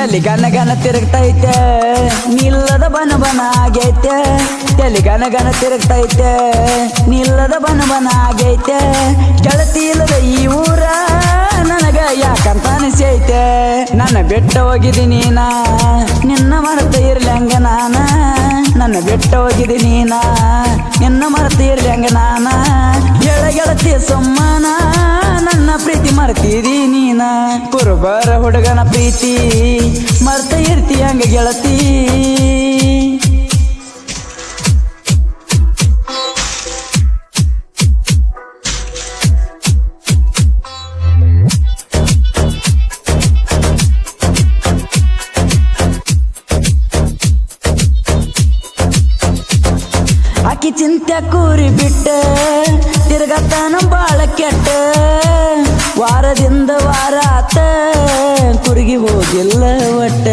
ತಲೆ ಗನ ಗನ ತಿರುಗ್ತೈತೆ ನಿಲ್ಲದ ಬನ ಬನ ಆಗೈತೆ ತಲೆ ಗನ ಗನ ತಿರುಗ್ತೈತೆ ನಿಲ್ಲದ ಬನ ಬನ ಆಗೈತೆ ಗೆಳತಿ ಇಲ್ಲದ ಈ ಊರ ನನಗ ಯಾಕಂತ ಅನಿಸೈತೆ ನನ್ನ ಬೆಟ್ಟ ಹೋಗಿದ್ದೀನಿ ನಾ ನಿನ್ನ ಮರೆತ ಇರ್ಲಿ ಹಂಗ ನಾನ ನನ್ನ ಬೆಟ್ಟ ಹೋಗಿದ್ದೀನಿ ನಾ ನಿನ್ನ ಮರೆತ ಇರ್ಲಿ ಹಂಗ ನಾನ ಗೆಳತಿ ಸೊಮ್ಮನ ನನ್ನ ಪ್ರೀತಿ ಮರ್ತಿದಿ ನೀನ ಕುರುಬರ ಹುಡುಗನ ಪ್ರೀತಿ ಮರ್ತ ಇರ್ತಿ ಹಂಗ ಗೆಳತಿ ಆಕಿ ಚಿಂತೆ ಕೂರಿ ಬಿಟ್ಟ ತಿರ್ಗತಾನ ಬಾಳ ಕೆಟ್ಟ ವಾರದಿಂದ ವಾರ ಆತ ಕುರುಗಿ ಹೋಗಿಲ್ಲ ಒಟ್ಟ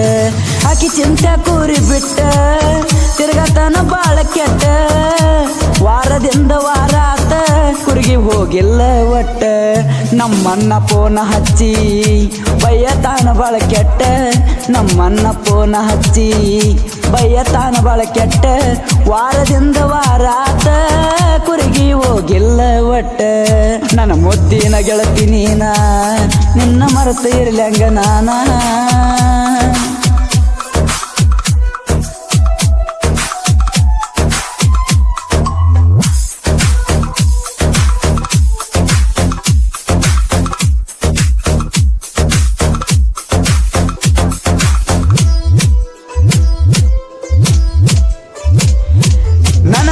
ಆಕಿ ಚಿಂತೆ ಕೂರಿ ಬಿಟ್ಟ ತಿರ್ಗತಾನ ಬಾಳ ಕೆಟ್ಟ ವಾರದಿಂದ ವಾರ ಆತ ಕುರುಗಿ ಹೋಗಿಲ್ಲ ಒಟ್ಟ ನಮ್ಮನ್ನ ಪೋನ ಹಚ್ಚಿ ಬಯ್ಯತಾನ ಬಾಳ ಕೆಟ್ಟ ನಮ್ಮನ್ನ ಪೋನ ಹಚ್ಚಿ ಬಯ್ಯತಾನ ಬಾಳ ಕೆಟ್ಟ ವಾರದಿಂದ ವಾರ ಆತ ಕುರುಗಿ ಹೋಗಿಲ್ಲ ಒಟ್ಟ ನನ್ನ ಮುದ್ದಿನ ಗೆಳತಿ ನೀನ ನಿನ್ನ ಮರೆತ ಇರ್ಲಿ ಹಂಗ ನಾನ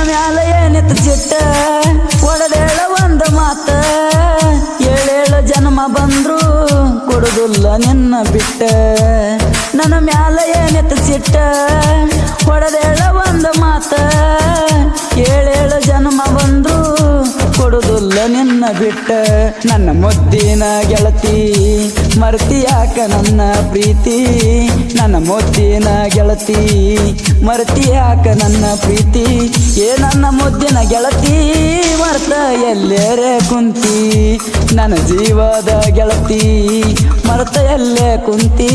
ಮ್ಯಾಲ ಏನಿತ್ತು ಚಿಟ್ಟ ಒಡದೇಳ ಒಂದು ಮಾತ ಏಳೇಳು ಜನ್ಮ ಬಂದ್ರು ಕೊಡುದಿಲ್ಲ ನಿನ್ನ ಬಿಟ್ಟ ನನ್ನ ಮ್ಯಾಲ ಏನಿತ್ತು ಚಿಟ್ಟ ಒಡದೇಳ ಒಂದು ಮಾತ ಏಳೇಳು ಜನ್ಮ ಬಂದ್ರು ಕೊಡುದಿಲ್ಲ ನಿನ್ನ ಬಿಟ್ಟ ನನ್ನ ಮುದ್ದಿನ ಗೆಳತಿ ಮರ್ತಿಯಾಕ ನನ್ನ ಪ್ರೀತಿ ನನ್ನ ಮುದ್ದಿನ ಗೆಳತಿ ಮರ್ತಿಯಾಕ ನನ್ನ ಪ್ರೀತಿ ಏ ನನ್ನ ಮುದ್ದಿನ ಗೆಳತಿ ಮರ್ತ ಎಲ್ಲೇರೆ ಕುಂತಿ ನನ್ನ ಜೀವದ ಗೆಳತಿ ಮರ್ತ ಎಲ್ಲೇ ಕುಂತಿ